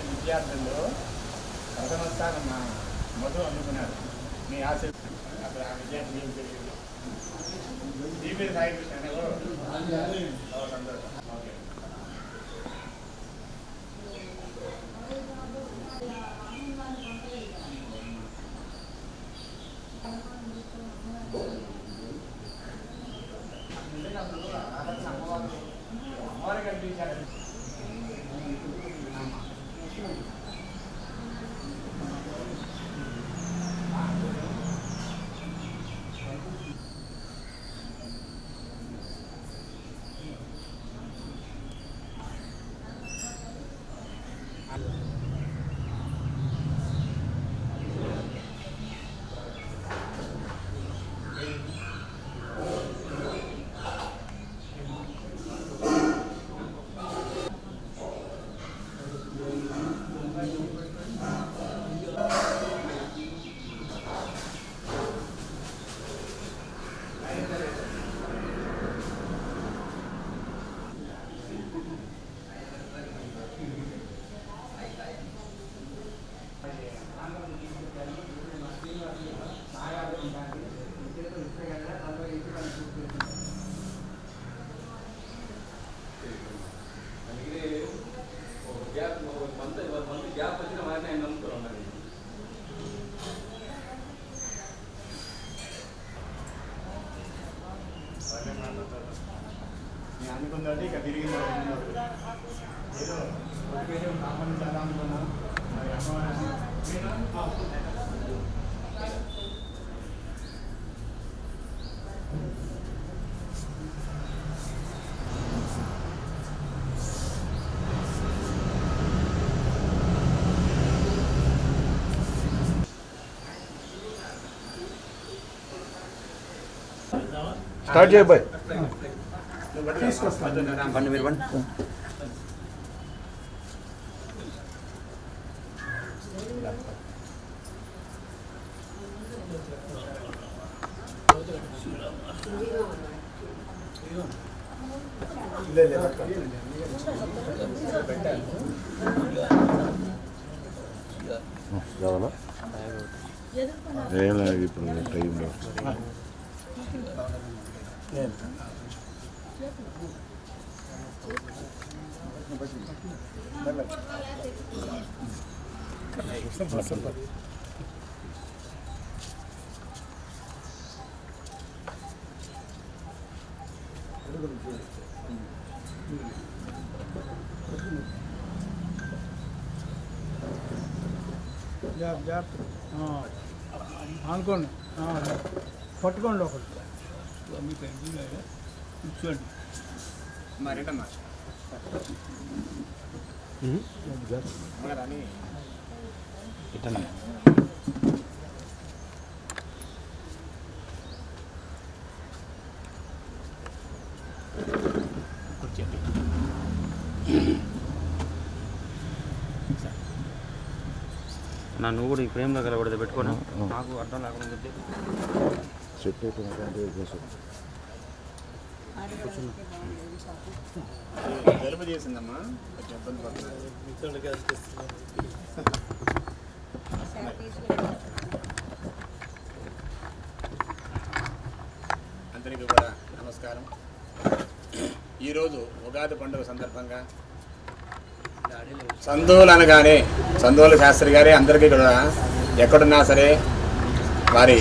విద్యార్థులు ప్రథమస్థానం మధు అందుకున్నారు. మీ ఆశ అక్కడ ఆ విద్యార్థి ఏం తెలియదు జీపీ సాయి సంతోషం. ఓకే అమ్మవారికి కనిపించారు. నేను అనుకుందంటే ఇక తిరిగింది ఏదో ఒకటి ఆహ్వానించాలా అనుకున్నా. మరి అమ్మవారిని స్టార్ట్ చేయబాయ్. బండి మీరు బండి కావాలా ఏం లేదు ఇప్పుడు టైంలో అనుకోండి పట్టుకోండి ఒకటి కూర్చోండి మరేటమ్మా ఇట్టన్నా నా నువ్వు కూడా ఈ ఫ్రేమ్లో కలబడితే పెట్టుకోను నాకు అర్థం లేకుండా సెట్ అయిపోయిన జలుబు చేసిందమ్మా, కొంచెం ఇబ్బంది పడుతున్నారు. అందరికీ కూడా నమస్కారం. ఈరోజు ఉగాది పండుగ సందర్భంగా సందోలు అనగానే సందోలు శాస్త్రి గారే అందరికీ కూడా ఎక్కడున్నా సరే వారి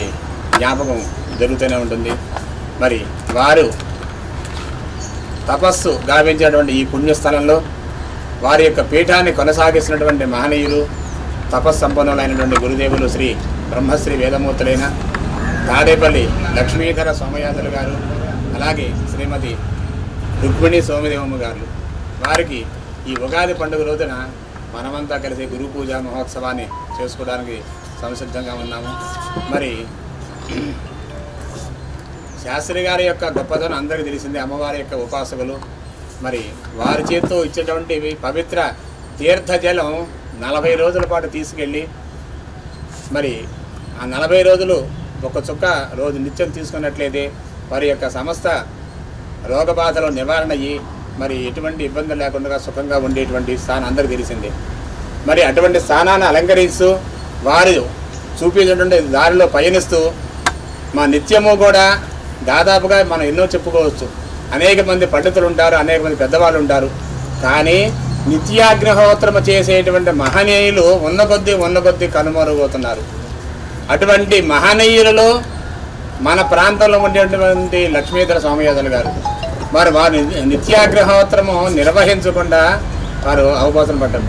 జ్ఞాపకం జరుగుతూనే ఉంటుంది. మరి వారు తపస్సు గావించినటువంటి ఈ పుణ్యస్థలంలో వారి యొక్క పీఠాన్ని కొనసాగిస్తున్నటువంటి మహనీయులు తపస్సంపన్నులైనటువంటి గురుదేవులు శ్రీ బ్రహ్మశ్రీ వేదమూర్తులైన తాడేపల్లి లక్ష్మీధర సోమయాజులు గారు, అలాగే శ్రీమతి రుక్మిణి సోమదేవమ్మ గారు. వారికి ఈ ఉగాది పండుగ రోజున మనమంతా కలిసి గురు పూజ మహోత్సవాన్ని చేసుకోవడానికి సంసిద్ధంగా ఉన్నాము. మరి శాస్త్రి గారి యొక్క గొప్పతనం అందరికీ తెలిసిందే. అమ్మవారి యొక్క ఉపాసకులు. మరి వారి చేతితో ఇచ్చేటువంటి పవిత్ర తీర్థజలం 40 రోజుల పాటు తీసుకెళ్ళి మరి ఆ 40 రోజులు ఒక చుక్క రోజు నిత్యం తీసుకున్నట్లయితే వారి యొక్క సమస్త రోగబాధలు నివారణ అయ్యి మరి ఎటువంటి ఇబ్బందులు లేకుండా సుఖంగా ఉండేటువంటి స్థానం అందరికీ తెలిసిందే. మరి అటువంటి స్థానాన్ని అలంకరిస్తూ వారు చూపించినటువంటి దారిలో పయనిస్తూ మా నిత్యము కూడా దాదాపుగా మనం ఎన్నో చెప్పుకోవచ్చు. అనేక మంది పండితులు ఉంటారు, అనేక మంది పెద్దవాళ్ళు ఉంటారు. కానీ నిత్యాగ్నిహోత్రము చేసేటువంటి మహనీయులు ఉన్న కొద్దీ కనుమరుగవుతున్నారు. అటువంటి మహనీయులలో మన ప్రాంతంలో ఉండేటువంటి లక్ష్మీధర సోమయాజులు గారు వారు నిత్యాగ్నిహోత్రము నిర్వహించకుండా వారు అవకాశం పడ్డారు.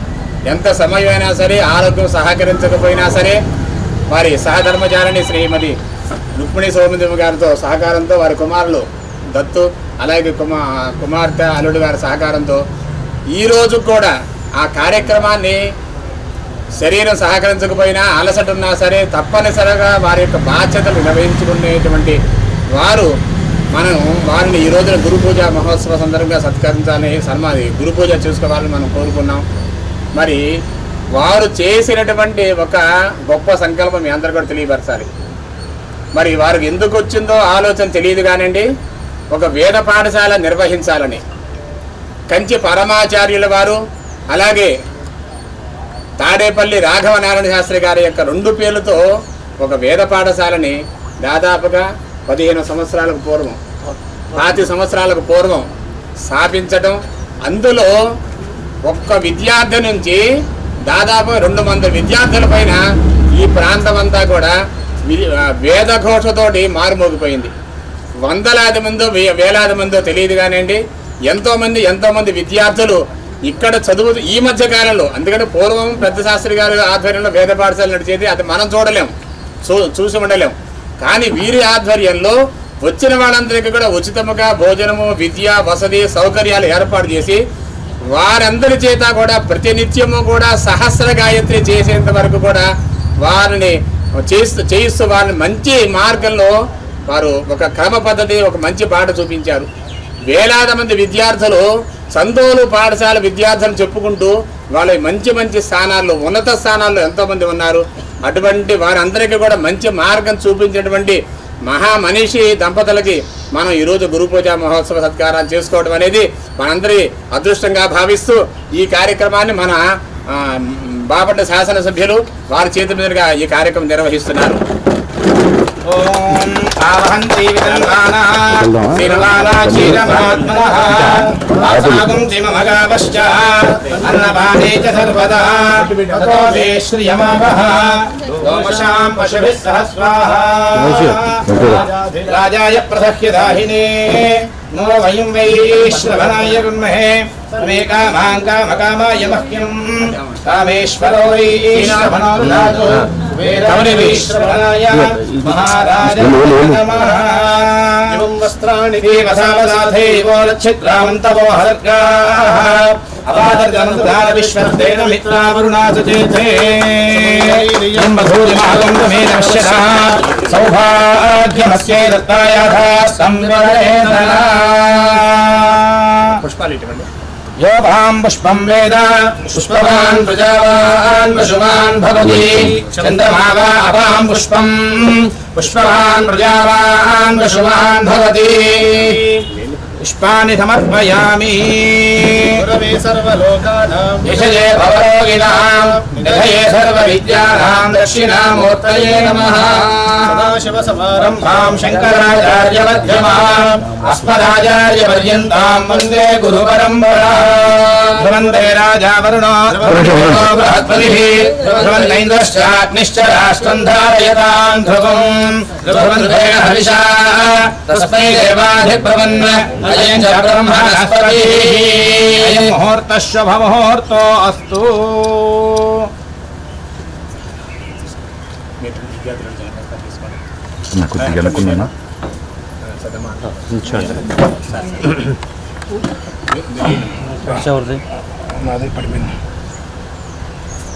ఎంత సమయమైనా సరే, ఆరోగ్యం సహకరించకపోయినా సరే వారి సహధర్మచారిణి శ్రీమతి రుక్మిణి సోమదేవి గారితో సహకారంతో వారి కుమారులు దత్తు, అలాగే కుమార్తె అల్లుడు గారి సహకారంతో ఈరోజు కూడా ఆ కార్యక్రమాన్ని శరీరం సహకరించకపోయినా అలసట ఉన్నా సరే తప్పనిసరిగా వారి యొక్క బాధ్యతలు నిర్వహించుకునేటువంటి వారు వారిని ఈ రోజున గురు పూజ మహోత్సవ సందర్భంగా సత్కరించాలని గురు పూజ చేసుకోవాలని మనం కోరుకున్నాం. మరి వారు చేసినటువంటి ఒక గొప్ప సంకల్పం మీ అందరూ కూడా తెలియపరచాలి. మరి వారికి ఎందుకు వచ్చిందో ఆలోచన తెలియదు కానివ్వండి, ఒక వేద పాఠశాల నిర్వహించాలని కంచి పరమాచార్యుల వారు, అలాగే తాడేపల్లి రాఘవనారాయణ శాస్త్రి గారి యొక్క 2 పేర్లతో ఒక వేద పాఠశాలని దాదాపుగా 15 సంవత్సరాలకు పూర్వం 5 సంవత్సరాలకు పూర్వం స్థాపించడం. అందులో ఒక్క విద్యార్థి నుంచి దాదాపు 200 విద్యార్థుల పైన ఈ ప్రాంతం అంతా కూడా వేదఘోషతోటి మారుమోగిపోయింది. వందలాది మందో వేలాది మందో తెలియదు కానివ్వండి, ఎంతోమంది విద్యార్థులు ఇక్కడ చదువు ఈ మధ్య కాలంలో. అందుకని పూర్వం పెద్ద శాస్త్రి గారి ఆధ్వర్యంలో వేద పాఠశాల నడిచేది, అది మనం చూసి ఉండలేం. కానీ వీరి ఆధ్వర్యంలో వచ్చిన వాళ్ళందరికీ కూడా ఉచితముగా భోజనము, విద్య, వసతి సౌకర్యాలు ఏర్పాటు చేసి వారందరి చేత కూడా ప్రతినిత్యము కూడా సహస్ర గాయత్రి చేసేంత వరకు కూడా వారిని చేయిస్తూ వారిని మంచి మార్గంలో వారు ఒక క్రమ పద్ధతి, ఒక మంచి పాట చూపించారు. వేలాది మంది విద్యార్థులు సందోలు పాఠశాల విద్యార్థులు చెప్పుకుంటూ వాళ్ళ మంచి స్థానాల్లో, ఉన్నత స్థానాల్లో ఎంతోమంది ఉన్నారు. అటువంటి వారందరికీ కూడా మంచి మార్గం చూపించినటువంటి మహామనిషి దంపతులకి మనం ఈరోజు గురు పూజ మహోత్సవ సత్కారాలు చేసుకోవడం అనేది మనందరి అదృష్టంగా భావిస్తూ ఈ కార్యక్రమాన్ని మన బాపట్ల శాసనసభ్యులు వారి చేతి మీదుగా ఈ కార్యక్రమం నిర్వహిస్తున్నారు. ఓం ఆవహంతి విదల్వానా శిరవాలా క్షీరమాత్మనః ఆసాగం జిమమగావశ్చ అన్నపానే చ సర్వదా తతో మే శ్రియమావహ ఓమశాం పశుభిః సహ స్వాహా రాజాయ ప్రసహ్యదాహినే నో వయం వైశ్రవణాయ గుణమహే మే కామాయ మహ్యం కామేశ్వరో వైశ్రవణో దాతు మహారాజ నమః వస్త్రాణి దేవసావదాథైవో లక్షిద్రామంతవో హర్గాః అవాదర్గమంతుధార విశ్వస్తేన మిత్రావరుణాసు చేతే మధూరిమాగంతమే నశ్యతా సౌభాగ్యమస్యై దత్తాయాథ సంవరేణ పుష్పాలు ఇటువంటి यो भां पुष्पं वेद पुष्पवान् प्रजावान् पशुवान् भवति चन्द्रमा वा अपां पुष्पं पुष्पवान् प्रजावान् पशुवान् भवति पुष्पाणि समर्पयामि गुरवे सर्वलोकानां विषये भवरोगिणां निधये सर्वविद्यानां दक्षिणामूर्तये नमः सदाशिवसमारम्भां शङ्कराचार्यमध्यमाम् अस्मदाचार्यपर्यन्तां वन्दे गुरुपरम्पराम् ध्रुवन्ते राजा वरुणो बृहस्पतिः ध्रुवन्नैन्द्रश्चाग्निश्च राष्ट्रं धारयतां ध्रुवम् ध्रुवन्ते हविषा तस्मै देवाधिब्रवन् अयं च ब्रह्मणस्पतिः अयं मुहूर्तः शुभमुहूर्तो अस्तु కొద్దిగా అనుకున్నానా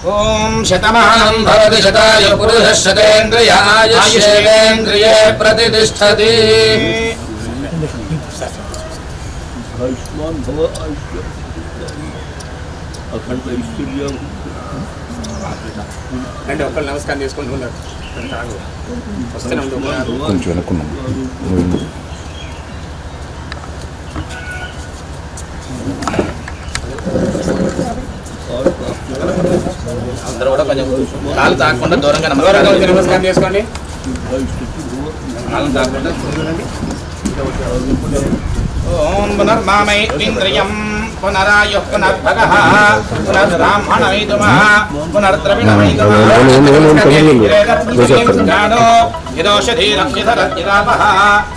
ఓం శతమానం భవతి శతాయ పురుషः శతేంద్రియ ఆయుష్యేంద్రియే ప్రతిష్ఠతి ఆయుష్మాన్ భవ అఖండ ఐశ్వర్యం అంటే ఒకళ్ళు నమస్కారం చేసుకుంటూ ఉన్నారు వస్తూనే ఉండు కొంచెం అనుకున్నాను అందరూ కూడా కొంచెం కాలు తాకుండా దూరంగా నమస్కారం చేసుకోండి కాలు తాకుండా ఓం పునర్మామై ఇంద్రియం పునరాయుః పునర్భగః పునర్బ్రాహ్మణైతుమః పునర్ద్రవిణమైతుమః యదోషధీరక్షిధరద్గిరాపః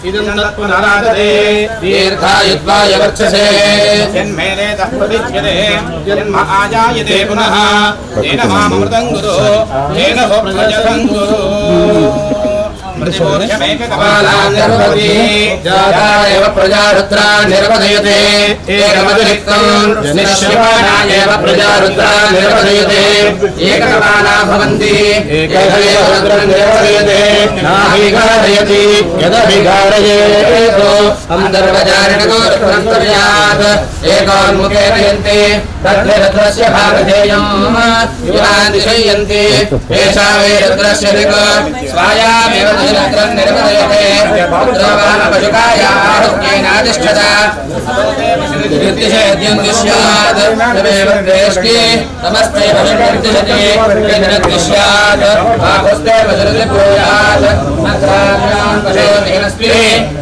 ఇదం తత్పునరాదదే దీర్ఘాయుత్వాయ వర్చసే యన్మేనేతః ప్రతిజ్ఞతే జన్మ ఆజాయతే పునః తేన మామృతం గురు తేన సోప్రజసం గురు ప్రజారుద్రా నిర్వదయతే ఏకమతిరిక్తం నిశ్శివానాయేవ ప్రజారుద్రా నిర్వదయతే ఏకకపాలా భవంతి ఏకైకరుద్రం నిర్వదయతే నాభిఘారయతి యదభిఘారయేతో అంతర్వచారిణో రుద్రస్యాత్ ఏకోన్ముఖేన యంతే తద్రుద్రస్య భాగధేయం యువాదిశయంతి ఏషా వే రుద్రస్య దిక్ స్వాయామేవ రుద్రం నిర్వదయతే పుత్రవాన పశుకాయాహుక్యేనాదిష్ఠత నిర్దిశేద్యం దిశ్యాత్ తమేవ ద్వేష్టి నమస్తే పశుర్దిశతి నిర్దిశ్యాత్ ఆహుస్తే పశుర్ది భూయాత్ నగ్రామ్యాం పశుర్నిహనస్తి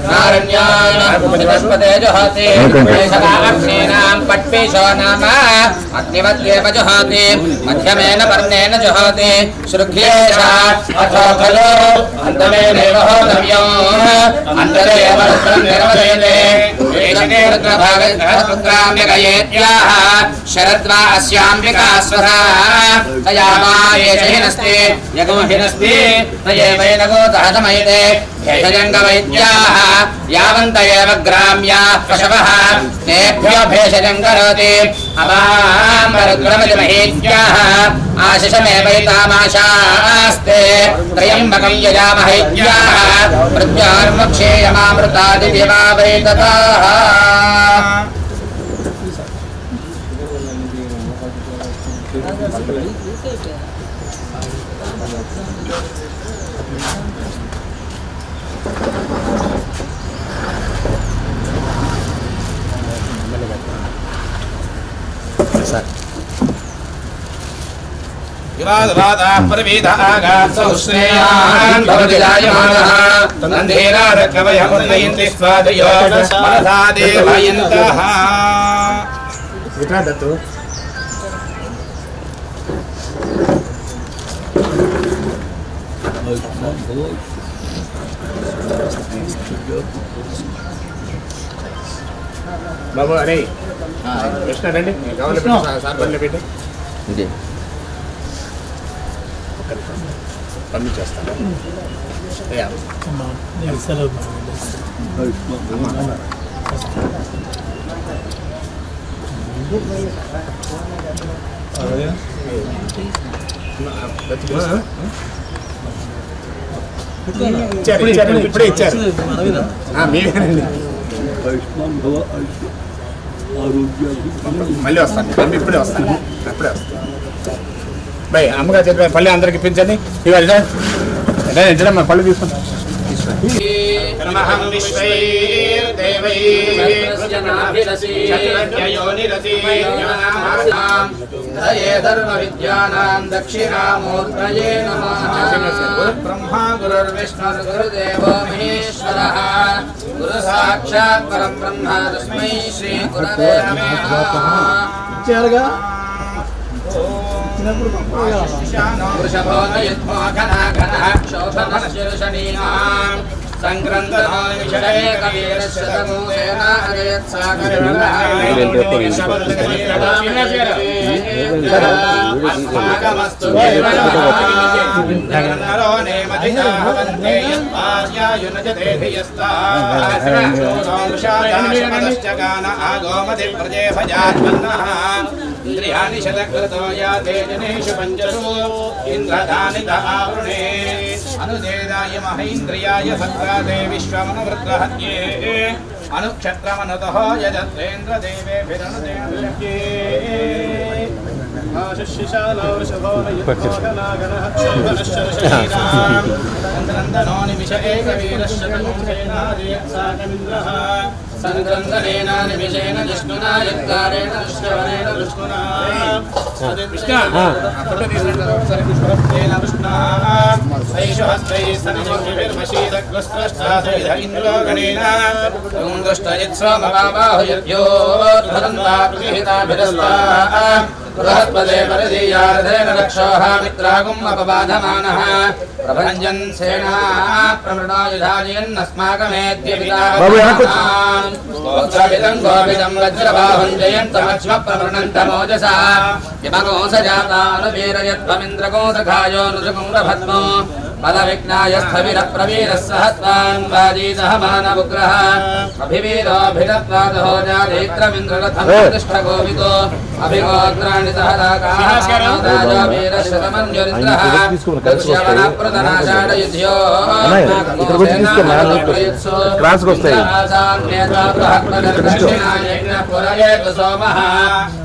నారణ్యాన్ ఉపనిపస్పతే జహాతి అగ్నేనాం పట్పేశో నామ అగ్నివద్యేవ జహాతి మధ్యమేన వర్ణేన జహాతి శృఘ్యేషా అథో ఖలు అంతమేనేవ హోతవ్యం అంతరేవ రుద్రం నిర్వదయతే ఏషతే రుద్రభాగగ్రామ్యగయేత్యాః శరద్వా అస్యాంబికా స్వధా తయామా ఏష హినస్తి యగో హినస్తి తయేవైనగో దహతమైతే భేషజంగవైద్యాః యావంత ఏవ గ్రామ్యాః పశవః తేభ్యో భేషజం కరోతి అమామరుద్రమలిమహేత్యాః ఆశిషమేవైతామాశాస్తే త్రయంబకం యజామహైత్యాః ప్రత్యార్ముక్షేయమామృతాదిదివావైతతాః బాబు అరే కృష్ణ రండి కావాలి సార్ బండి పెట్టి పంపించేస్తాను ఇప్పుడే ఇచ్చారు మీరేనండి మళ్ళీ వస్తాను ఇప్పుడే వస్తాను అప్పుడే వస్తాను బై అమ్మగా చెప్పి పళ్ళు అందరికి ఇప్పించండి ఇవాళ ఇద్దరమ్మా పళ్ళు తీసుకుంటాం नाभिरसि चतुरज्ञयोनिरसि हये सर्वविद्यानां दक्षिणामूर्तये नमः गुरुब्रह्मा गुरुर्विष्णुर्गुरुदेवो महेश्वरः गुरुसाक्षात् परं ब्रह्म तस्मै श्रीगुरवे नमः ఇచ్చారుగా वृषभो नयद्मोघनाघनः शोभनश्चिरुषणीनाम् सङ्क्रन्दनो विषये कवीरश्रतमूसेना अस्माकमस्तु नरो नेमधिजावन्ते यस्मार्यायुनजते धियस्ताश्चागान आगोमधिप्रजे भजात्मन्नः इन्द्रियाणि शतकृतो याते जनेषु पञ्चसु इन्द्रदानित आवृणे अनुदेदाय महेन्द्रियाय सत्त्वादे विश्वमनुवृत्रहत्ये अनुक्षत्रमनुतः यजत्रेन्द्रदेवेभिरनुदेव्ये चन्द्रन्दनो निमिष एकवीरश्चतुर्सेनादियत्साकमिन्द्रः सङ्क्रन्दनेन निमिषेण जिष्णुना यत्कारेण दुष्टवनेन विष्णुना सरपुष्पत्तेन विष्णुः सैषहस्तैः सनिजोभिर्मशीदग्रस्त्रष्टासैध इन्द्रो गणेन दुष्टयत्स्वमवाबाहुयभ्यो धरन्ता प्रतिहिताभिरस्ता बृहस्पते परदीयारथेन रक्षोः मित्रागुम् अपबाधमानः प्रभञ्जन् सेना प्रमृणायुधाजयन्नस्माकमेद्यपिताम् गोत्राभिदम् गोभिदम् वज्रबाहुम् जयन्तमक्ष्म प्रवृणन्तमोजसा यमकोसजातानुवीरयत्वमिन्द्रकोसखायो नुजुकुम्रभद्मो बलविघ्नाय स्थविरप्रवीरः सहत्वान् वाजीदहमानवुग्रः अभिवीरोऽभिरत्वादहो जाधेत्रमिन्द्ररथम् प्रतिष्ठगोवितो अभिगोत्राणि सहदाकाराजावीरशतमन्युरिन्द्रः दक्ष्यवनप्रदनाशाडयुध्यो सोमः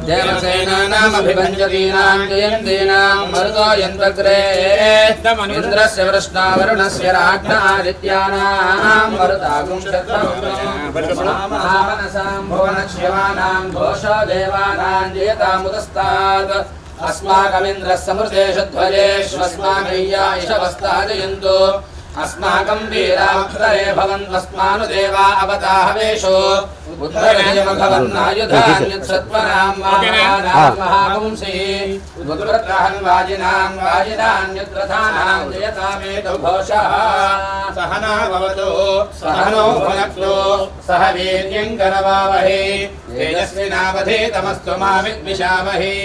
देवसेनानामभिभञ्जतीनाम् जयन्तीनाम् मरुतो यन्वग्रे इन्द्रस्य वृष्णावरुणस्य राज्ञादित्यानाम् मरुतागुं शत्रमनसाम् भुवनक्ष्यमानाम् घोषो देवानाम् जयतामुदस्तात् अस्माकमिन्द्रः समृतेषध्वजेष्वस्माकय्या इषवस्ताजयन्तु अस्माकं वीरावक्तरे भवन्वस्मानुदेवा अवताहवेषो उत्तरजयमभवन्नायुधान्युत्सत्वनां महापुंसि उद्वृत्तहन् वाजिनान्युद्रथानां जयतामेतु घोषः सहना भवतु सहनो भुनक्तु सह वीर्यं करवावहै तेजस्विनावधीतमस्तु मा विद्विषावहै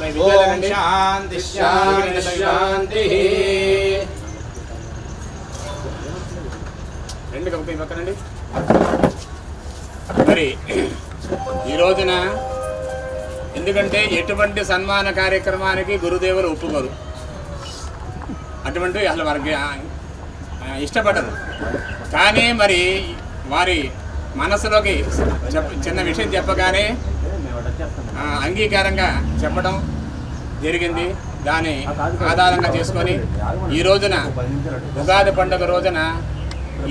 ॐ शान्तिः शान्तिः शान्तिः రెండు కమిటీ పక్కనండి. మరి ఈ రోజున ఎందుకంటే ఎటువంటి సన్మాన కార్యక్రమానికి గురుదేవులు ఒప్పుకోరు, అటువంటి అసలు వారికి ఇష్టపడరు. కానీ మరి వారి మనసులోకి చిన్న విషయం చెప్పగానే అంగీకారంగా చెప్పడం జరిగింది. దాన్ని ఆధారంగా చేసుకొని ఈ రోజున ఉగాది పండుగ రోజున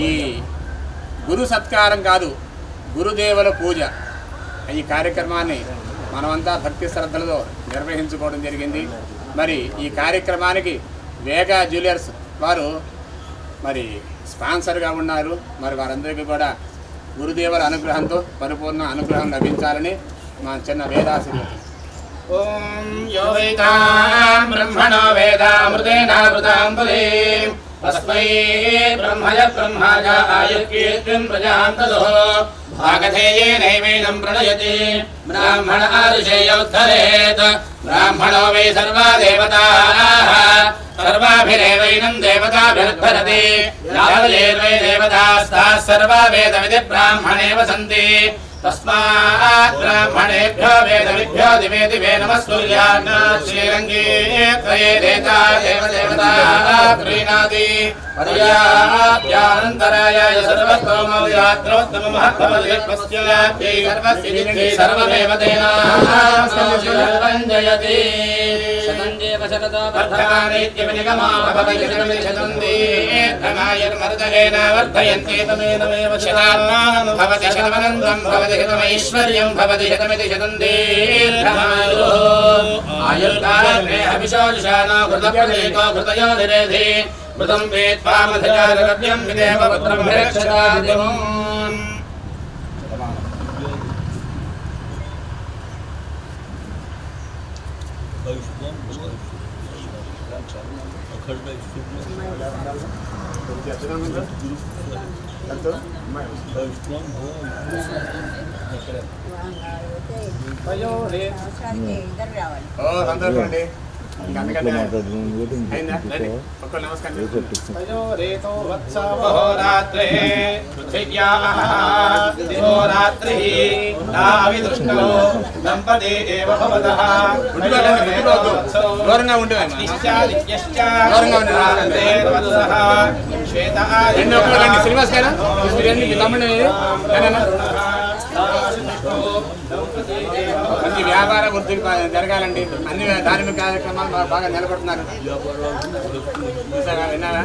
ఈ గురు సత్కారం కాదు, గురుదేవుల పూజ ఈ కార్యక్రమాన్ని మనమంతా భక్తి శ్రద్ధలతో నిర్వహించుకోవడం జరిగింది. మరి ఈ కార్యక్రమానికి వేగా జ్యువెలర్స్ వారు మరి స్పాన్సర్గా ఉన్నారు. మరి వారందరికీ కూడా గురుదేవుల అనుగ్రహంతో పరిపూర్ణ అనుగ్రహం లభించాలని మా చిన్న వేదాశీర్వచనం. ఓం యో వేదాం బ్రహ్మణో వేదామృతేనావృతాం పురీం తస్మై బ్రహ్మయ బ్రహ్మాయ ఆయుర్కీర్తిం ప్రజాం తదః భాగధేయేనైవేనం ప్రణయతి బ్రాహ్మణ ఆరుషేయోద్ధరేత్ బ్రాహ్మణో వై సర్వా దేవతాః సర్వాభిరేవైనం దేవతాభిర్భరతి యావదేవై దేవతాస్తాః సర్వా వేదవిది బ్రాహ్మణే వసంతి तस्मात् ब्राह्मणेभ्यो वेदविभ्यो दिवे दिवे नमः सूर्यान् श्रीरङ्गे त्रये देता देवदेवता प्रीणाति पर्याप्यानन्तरायाय सर्वतोमव्यात्रोत्तममहत्तमलिपस्य सर्वसिद्धिः सर्वमेव तेनां जयति शतञ्जे ఐశ్వర్యం భవతి శతమితి శతం దీర్ఘమాయుః ఆయుర్కాలే అభిషోషానో కృతప్రదేకో కృతయో నిరేధి మృతం వేత్వామధయారవ్యం విదేవ పుత్రం విరక్షతాదిమం సంతోషండి దూరంగా ఉంటే శ్రీనివాస్ గారు తమ్ముడు మంచి వ్యాపార వృద్ధి జరగాలండి. అన్ని ధార్మిక కార్యక్రమాలు బాగా నిలబడుతున్నారు. విన్నారా?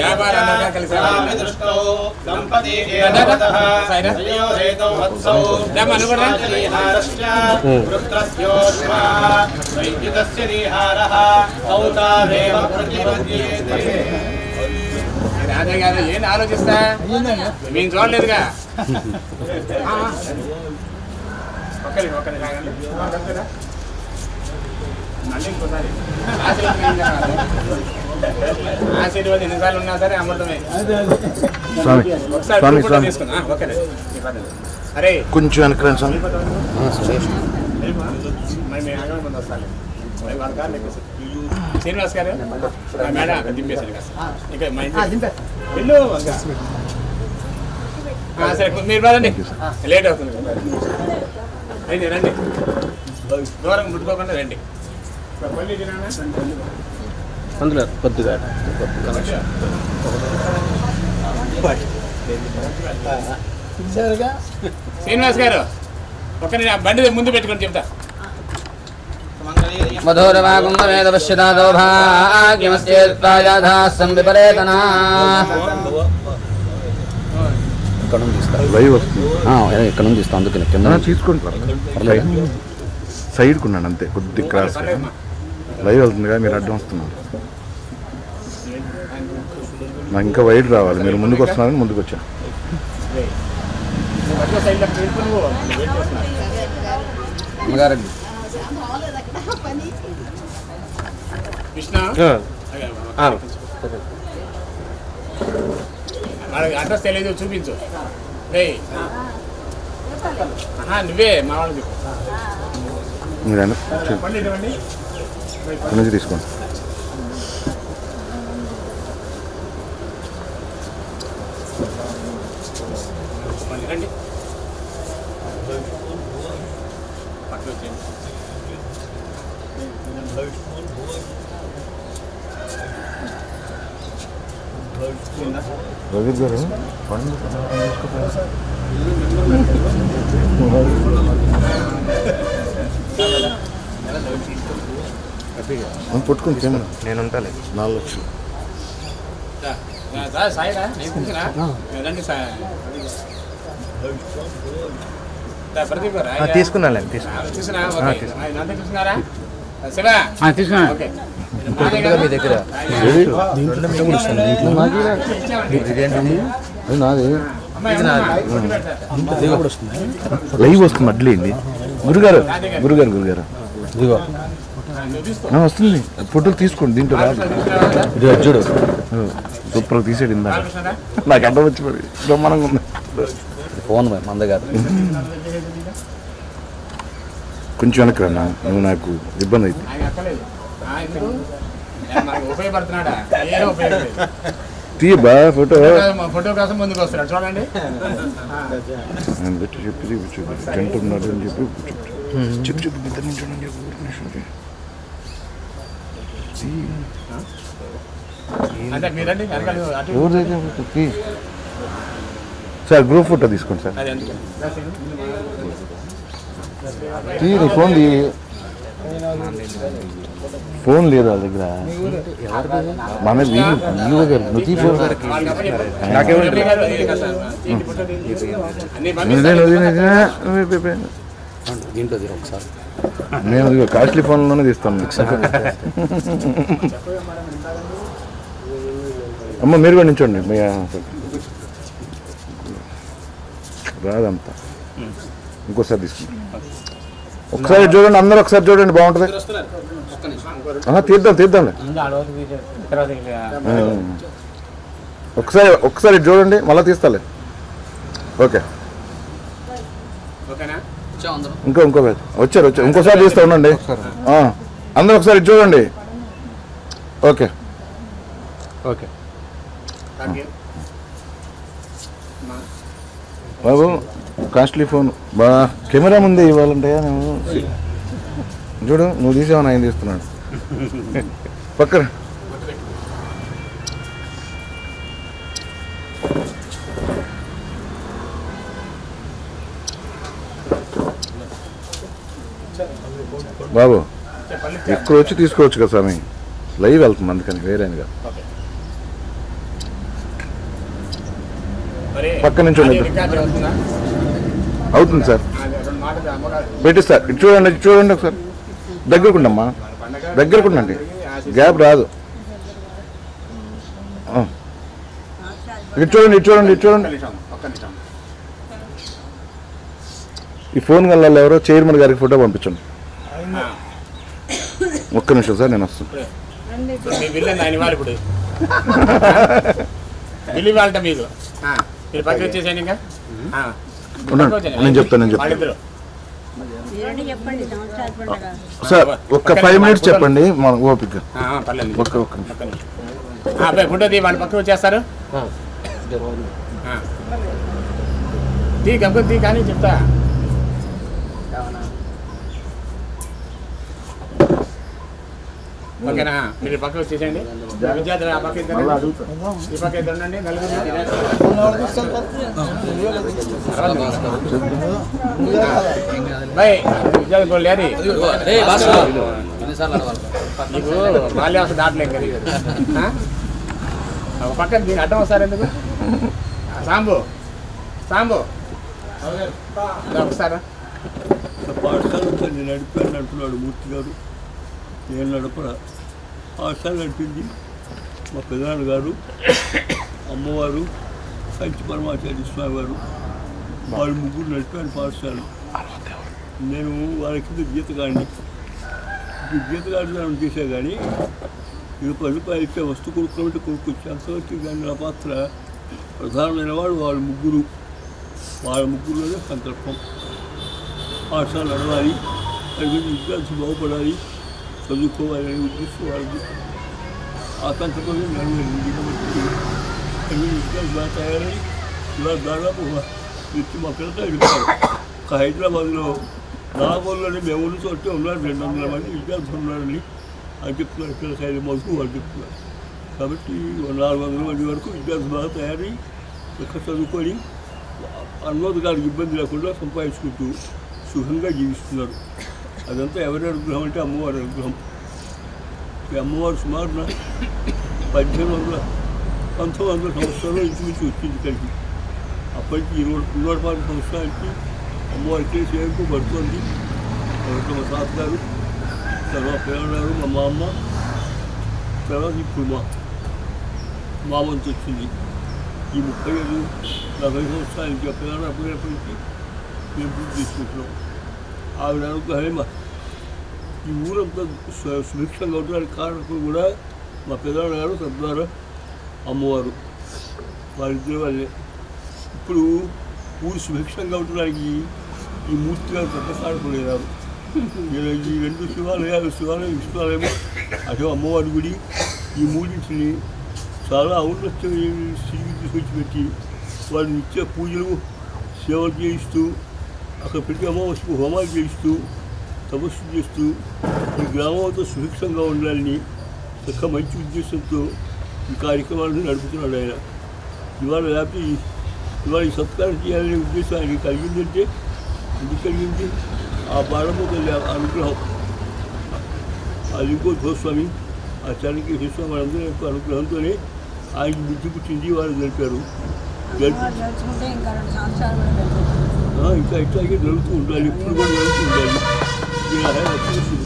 వ్యాపారాలు కలిసి రాజా గారు ఏంటి ఆలోచిస్తా మేము చూడలేదుగా. మళ్ళీ ఇంకోసారి ఆశీర్వాదం ఎన్నిసార్లు ఉన్నా సరే అమృతమే. ఒకసారి తీసుకున్నా ఓకేనే. అరే కొంచెం వెనక స్వామి. మేము ఆగమని ముందు వస్తాను. వాళ్ళ కాదు లెక్కేసి శ్రీనివాస్ గారు మేడం దింపేశాను ఇంకా మా ఇంటి ఇల్లు సరే మీరు రాదండి లేట్ అవుతుంది అయితే రండి దూరం ముట్టుకోకుండా రండి. అందులో కొద్దిగా శ్రీనివాస్ గారు ఒక బండి ముందు పెట్టుకొని చెప్తా. మధురవాగుంగవేదపశ్యతాదో భాగ్యమస్యేత్రాయాధాస్సం విపరేతనా. లైవ్ వస్తుంది ఇక్కడ నుంచి ఇస్తాను అందుకని కింద తీసుకుంటారు. సైడ్ కున్నాను అంతే కొద్ది క్రాస్ లైవ్ వెళ్తుంది కదా మీరు అడ్డం వస్తున్నారు. నాకు ఇంకా వైడ్ రావాలి. మీరు ముందుకు వస్తున్నారని ముందుకు వచ్చాను. అమ్మగారండి కృష్ణ వాళ్ళకి అడ్రస్ తెలియదు చూపించు. నువ్వే మా వాళ్ళకి ఇక్కడ నుంచి తీసుకోండి. రండి పక్కన వచ్చేయండి. రవి గారు పట్టుకుని కెమెరా నేను ఉంటాలే 4 లక్షలు సాయిరా రండి ప్రదీప్ గారు తీసుకున్నాను తీసుకున్నారా శివ తీసుకున్నా ఓకే మీ దగ్గర లైవ్ వస్తుంది అడ్లేండి. గురుగారు గురుగారు గురుగారు వస్తుంది. ఫోటోలు తీసుకోండి. దీంట్లో రాదు చూడు సూపర్ తీసాడు. ఇందా నాకు అడ్డం వచ్చి బ్రహ్మాండంగా ఉంది. ఫోన్ మంద గారు కొంచెం వెనక్కి రా. నువ్వు నాకు ఇబ్బంది అయితే ఉపయోగపడుతున్నాడా తీయబా ఫోటో ఫోటో కోసం ముందుకు వస్తున్నాడు చూడండి. పెట్టి చెప్పి గంట ఉన్నాడు అని చెప్పి చెప్పి ఇద్దరు నుంచి అంటే మీరండి సార్ గ్రూప్ ఫోటో తీసుకోండి సార్. అది ఎందుకు నీ ఫోన్ ఫోన్ లేదు వాళ్ళ దగ్గర మన వీళ్ళు గారు నువ్వు తీ ఫోన్ నేను కాస్ట్లీ ఫోన్లోనే తీస్తాను. అమ్మ మీరు కూడా నించోండి, రాదంతా ఇంకోసారి తీసుకుంటాం. ఒకసారి చూడండి, అందరూ ఒకసారి చూడండి, బాగుంటుంది. తీద్దాం ఒకసారి చూడండి, మళ్ళీ తీస్తాలే. ఓకే, ఇంకో వచ్చారు ఇంకోసారి తీస్తా ఉండండి. అందరూ ఒకసారి చూడండి. ఓకే బాబు, కాస్ట్లీ ఫోన్ బాగా కెమెరా ముందే ఇవ్వాలంటే నువ్వు చూడు, నువ్వు తీసేవని ఆయన తీస్తున్నాడు పక్కన. బాబు ఇక్కడ వచ్చి తీసుకోవచ్చు కదా స్వామి, లైవ్ వెళ్తుంది అందుకని వేరేగా. పక్క నుంచి అవుతుంది సార్, పెట్టిస్తారు. ఇటు చూడండి ఒకసారి, దగ్గరకుండమ్మా, దగ్గరకుండండి, గ్యాప్ రాదు. ఇటు చూడండి. ఈ ఫోన్ వల్ల ఎవరో చైర్మన్ గారికి ఫోటో పంపించండి. ఒక్క నిమిషం సార్, నేను వస్తాను. నేను చెప్తాను సార్. ఒక్క 5 minutes చెప్పండి, మన ఓపిక. ఫోటో తీ, వాళ్ళు పక్కన వచ్చేస్తారు. తీ కానీ చెప్తా. ఓకేనా, మీరు పక్కకు వచ్చేసేయండి. విద్యార్థులు ఆ పక్క ఇద్దరు, ఈ పక్క ఇద్దరు ఉండండి. విద్యార్థులు లేదు, నీకు బాల్యాస దాటలేం కదా. ఒక పక్కన దీన్ని అడ్డం వస్తారు ఎందుకు? సాంబు ఒకసారా. పాఠశాల నేను నడిపాను అంటున్నాడు మూర్తి గారు. నేను నడపడ పాఠశాల నడిపింది మా పెదనాన్నగారు, అమ్మవారు, కంచి పరమాచార్య స్వామి గారు. వాళ్ళు ముగ్గురు నడిపాను పాఠశాల. నేను వాళ్ళ కింద గీతగాడిని. గీతగాడిని చేసా కానీ ఇది 10 రూపాయలు ఇచ్చే వస్తువు కొనుక్కోమంటే కొనుక్కొచ్చి అంతవరకు కానీ నా పాత్ర ప్రధానమైన వాడు వాళ్ళ ముగ్గురులోనే సంకల్పం. పాఠశాల నడవాలి, విద్యార్థులు బాగుపడాలి, చదువుకోవాలని ఉద్దేశం వాళ్ళకి. ఆ సంకల్పమే నెరవేరింది. కాబట్టి విద్యార్థులు బాగా తయారై ఇవాళ దాదాపు వ్యక్తి మా పిల్లలతో వెళ్తారు. ఒక హైదరాబాద్లో నాగోల్లోనే మేము ఉన్న చోటే ఉన్నారు 200 మంది విద్యార్థులు ఉన్నారని అది చెప్తున్నారు. పిల్లలకి 5 మందికి వాళ్ళు చెప్తున్నారు. కాబట్టి 400 మంది వరకు విద్యార్థులు బాగా తయారై ఎక్కడ చదువుకొని అన్నోదగారికి ఇబ్బంది లేకుండా సంపాదించుకుంటూ సుఖంగా జీవిస్తున్నారు. అదంతా ఎవరి అనుగ్రహం అంటే అమ్మవారి అనుగ్రహం. ఈ అమ్మవారు సుమారున 1900 సంవత్సరాల్లో ఇంచుమించు వచ్చింది ఇక్కడికి. అప్పటికి 105 సంవత్సరాలకి అమ్మవారికి సేవకు పడుతుంది. మా తాతగారు, తర్వాత పిల్లగారు, మా మామ, తర్వాత ఇప్పుడు మా వంతు వచ్చింది. ఈ 35-40 సంవత్సరాలకి పిల్లలు అప్పటికి మేము పూర్తి తీసుకుంటున్నాం. ఆవిడ అనుగ్రహమే ఈ ఊరంతా సుభిక్షంగా ఉండడానికి కారణం కూడా మా పెదనాన్నగారు, సర్దారు, అమ్మవారు, వాళ్ళిద్దరు వాళ్ళే. ఇప్పుడు ఊరు సుభిక్షంగా ఉండడానికి ఈ మూర్తి గారు పెద్ద కారణం. ఈ 2 శివాలయం విశ్వాలయము, అటు అమ్మవారి గుడి, ఈ మూడింటిని చాలా ఔన్నత్యం స్థితికి తీసుకొచ్చి పెట్టి వాళ్ళు నిత్య పూజలు, సేవలు చేయిస్తూ, అక్కడ ప్రతి అమావాస్యకు హోమాలు చేయిస్తూ, తపస్సు చేస్తూ ఈ గ్రామంతో సుభిక్షంగా ఉండాలని చక్కగా మంచి ఉద్దేశంతో ఈ కార్యక్రమాలను నడుపుతున్నాడు ఆయన. లేకపోతే ఇవాళ ఈ సత్కారం చేయాలనే ఉద్దేశం ఆయనకి కలిగిందంటే ఎందుకు కలిగింది? ఆ బాణము తల్లి అనుగ్రహం ఆ లింగోద్భవ స్వామి ఆ చరణకి స్వామి వాళ్ళందరి యొక్క అనుగ్రహంతోనే ఆయనకి బుద్ధి పుట్టింది వారు జరిపారు. ఇంకా ఇట్లాగే జరుగుతూ ఉండాలి, ఇప్పుడు కూడా జరుగుతూ ఉండాలి. వీళ్ళ ఆయన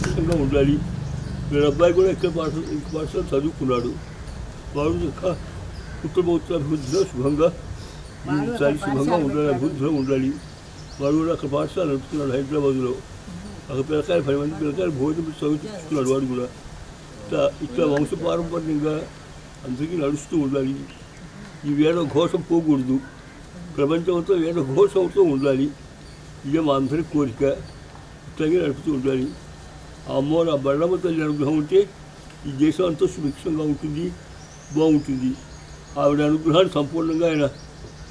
సుఖంగా ఉండాలి. వీళ్ళ అబ్బాయి కూడా ఇక్కడ పాఠశాల చదువుకున్నాడు. వాడు ఇంకా పుత్రమౌత్ర అభివృద్ధిలో శుభంగా శుభంగా ఉండాలి, అభివృద్ధిలో ఉండాలి. వాడు కూడా అక్కడ పాఠశాల నడుపుతున్నాడు హైదరాబాద్లో. అక్కడ పిల్లకాయలు 10 మంది పిల్లకాయలు భోజనం చదువుతున్నాడు. వాడు కూడా ఇట్లా వంశపారంపర్యంగా అందరికీ నడుస్తూ ఉండాలి. ఈ వేద ఘోషం పోకూడదు, ప్రపంచంతో వేద ఘోషంతో ఉండాలి. ఇదే మా అందరి కోరిక. ఇట్లాగే నడుపుతూ ఉండాలి. ఆ అమ్మవారు ఆ బళ్ళమ్మ తల్లి అనుగ్రహం ఉంటే ఈ దేశం అంతా సుభిక్షంగా ఉంటుంది, బాగుంటుంది. ఆవిడ అనుగ్రహాన్ని సంపూర్ణంగా ఆయన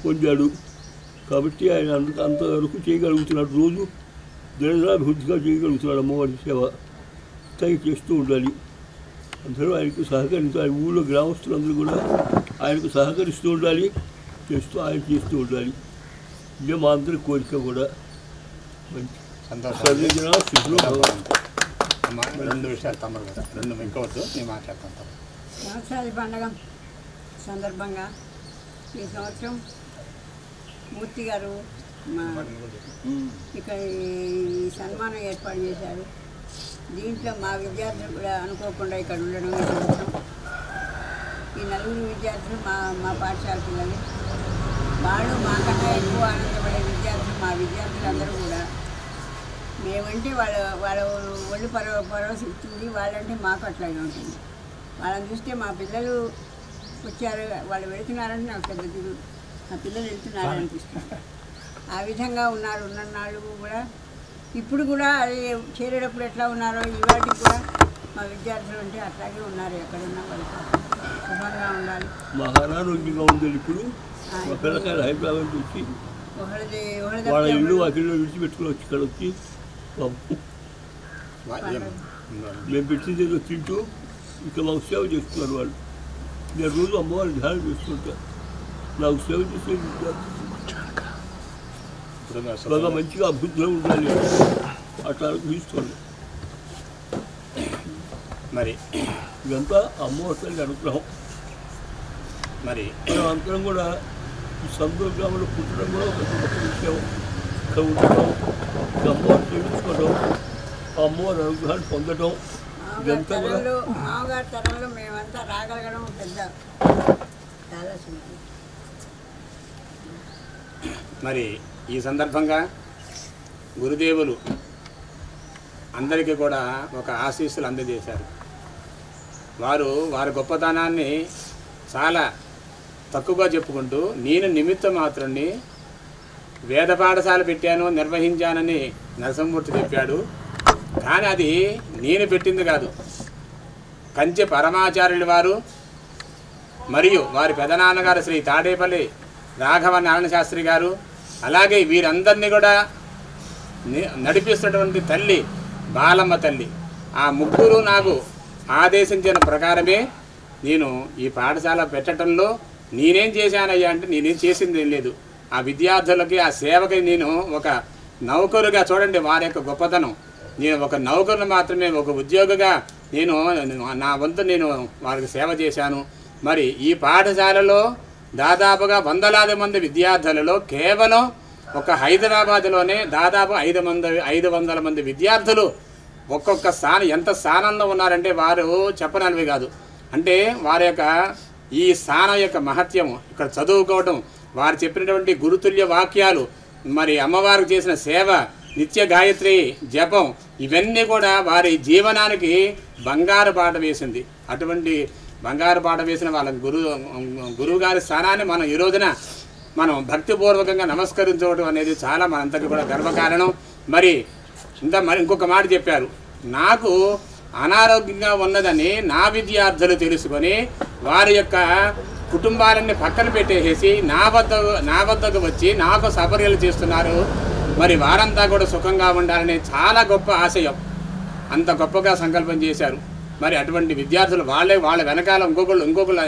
పొందాడు కాబట్టి ఆయన అంతవరకు చేయగలుగుతున్నాడు. రోజు దినదినాభివృద్ధిగా చేయగలుగుతున్నాడు అమ్మవారి సేవ. ఇట్లాగే చేస్తూ ఉండాలి. అందరూ ఆయనకు సహకరించాలి. ఊళ్ళో గ్రామస్తులందరూ కూడా ఆయనకు సహకరిస్తూ ఉండాలి, ఆయన చేస్తూ ఉండాలి. ఇదే మా అందరి కోరిక కూడా. మంచి సర్వజన శుభ్రం భగవాన్. 2 విషయాలు తమ్ముడు కదా, 2 ఇంకోవద్దు, నేను మాట్లాడుకుంటాను. సంవత్సరాది పండగ సందర్భంగా ఈ సంవత్సరం మూర్తి గారు ఇక్కడ ఈ సన్మానం ఏర్పాటు చేశారు. దీంట్లో మా విద్యార్థులు కూడా అనుకోకుండా ఇక్కడ ఉండడం ఈ సంవత్సరం. ఈ 4 విద్యార్థులు మా పాఠశాల పిల్లలు. వాళ్ళు మాకన్నా ఎక్కువ ఆనందపడే విద్యార్థులు మా విద్యార్థులందరూ కూడా. మేమంటే వాళ్ళ ఒళ్ళు పరవశిస్తుంది, వాళ్ళంటే మాకు అట్లాగే ఉంటుంది. వాళ్ళని చూస్తే మా పిల్లలు వచ్చారు, వాళ్ళు వెళుతున్నారంటే నాకు పెద్ద దిగులు. మా పిల్లలు వెళ్తున్నారని అనిపిస్తుంది. ఆ విధంగా ఉన్నారు ఉన్ననాళ్ళు కూడా. ఇప్పుడు కూడా అది చేరేటప్పుడు ఎట్లా ఉన్నారో ఇవాటికి కూడా మా విద్యార్థులు అంటే అట్లాగే ఉన్నారు. ఎక్కడున్నా వాళ్ళు శుభంగా ఉండాలి. మహానారోగ్యంగా ఉంది. ఇప్పుడు మా పిల్లకాయలు హైదరాబాద్ వచ్చి వాళ్ళ ఇల్లు వాకిల్లో విడిచిపెట్టుకుని వచ్చి ఇక్కడ వచ్చి మేము పెట్టింది ఏదో తింటూ ఇంకా మాకు సేవ చేస్తున్నారు వాళ్ళు. నేను రోజు అమ్మవారిని ధ్యానం చేసుకుంటాను. నాకు సేవ చేసే బాగా మంచిగా అభివృద్ధిలో ఉండాలి అట్లా అనుగ్రహిస్తాను. మరి ఇదంతా అమ్మవారి తల్లి అనుగ్రహం. మరి మనం అందరం కూడా ఈ సంతోష గ్రామంలో పుట్టడం కూడా ఒక గొప్ప విషయం. ఇక్కడ ఉండడం, అమ్మవారు చేయించుకోవడం, అమ్మవారి అనుగ్రహాన్ని పొందడం, ఇదంతా కూడా మామగారి తరంలో మేమంతా రాగలగడం పెద్ద చాలా సింపుల్. మరి ఈ సందర్భంగా గురుదేవులు అందరికీ కూడా ఒక ఆశీస్సులు అందజేశారు. వారి గొప్పతనాన్ని చాలా తక్కువగా చెప్పుకుంటూ నేను నిమిత్త మాత్రాన్ని వేద పాఠశాల పెట్టాను, నిర్వహించానని నరసింహమూర్తి చెప్పాడు. కానీ అది నేను పెట్టింది కాదు. కంచె పరమాచార్యుల వారు మరియు వారి పెదనాన్నగారు శ్రీ తాడేపల్లి రాఘవ నారాయణ శాస్త్రి గారు, అలాగే వీరందరినీ కూడా నడిపిస్తున్నటువంటి తల్లి బాలమ్మ తల్లి, ఆ ముగ్గురు నాకు ఆదేశించిన ప్రకారమే నేను ఈ పాఠశాల పెట్టడంలో నేనేం చేశానయ్యా అంటే నేనేం చేసింది ఏం లేదు. ఆ విద్యార్థులకి ఆ సేవకి నేను ఒక నౌకరుగా, చూడండి వారి యొక్క గొప్పతనం. నేను ఒక నౌకరుని మాత్రమే, ఒక ఉద్యోగిగా నేను నా వంతు నేను వారికి సేవ చేశాను. మరి ఈ పాఠశాలలో దాదాపుగా వందలాది మంది విద్యార్థులలో కేవలం ఒక హైదరాబాద్లోనే దాదాపు 500 మంది విద్యార్థులు ఒక్కొక్క ఎంత స్థానంలో ఉన్నారంటే వారు చెప్పనవి కాదు. అంటే వారి యొక్క ఈ స్థానం యొక్క మహత్యము, ఇక్కడ చదువుకోవటం, వారు చెప్పినటువంటి గురుతుల్య వాక్యాలు, మరి అమ్మవారికి చేసిన సేవ, నిత్య గాయత్రి జపం, ఇవన్నీ కూడా వారి జీవనానికి బంగారు బాట వేసింది. అటువంటి బంగారు బాట వేసిన వాళ్ళ గురువుగారి స్థానాన్ని మనం ఈ రోజున మనం భక్తిపూర్వకంగా నమస్కరించడం అనేది చాలా మనంతటి కూడా గర్వకారణం. మరి ఇంకొక మాట చెప్పారు, నాకు అనారోగ్యంగా ఉన్నదని నా విద్యార్థులు తెలుసుకొని వారి యొక్క కుటుంబాలన్నీ పక్కన పెట్టేసేసి నా వద్దకు వచ్చి నాకు సపర్యలు చేస్తున్నారు. మరి వారంతా కూడా సుఖంగా ఉండాలని చాలా గొప్ప ఆశయం, అంత గొప్పగా సంకల్పం చేశారు. మరి అటువంటి విద్యార్థులు వాళ్ళ వెనకాల ఇంకొకళ్ళు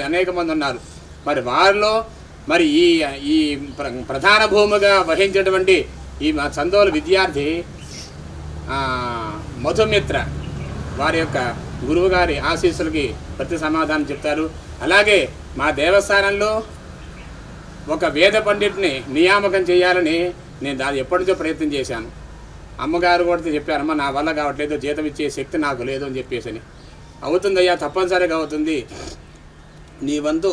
అనేక మంది ఉన్నారు. మరి వారిలో మరి ఈ ప్రధాన భూమిగా వహించేటువంటి ఈ మా చందోల విద్యార్థి మధుమిత్ర వారి యొక్క గురువుగారి ఆశీస్సులకి ప్రతి సమాధానం చెప్తారు. అలాగే మా దేవస్థానంలో ఒక వేద పండితుని నియామకం చేయాలని నేను దాని ఎప్పటి నుంచో ప్రయత్నం చేశాను. అమ్మగారు కూడా చెప్పారమ్మా నా వల్ల కావట్లేదు, జీతం ఇచ్చే శక్తి నాకు లేదు అని చెప్పేసి. అవుతుందయ్యా, తప్పనిసరిగా అవుతుంది, నీ వంతు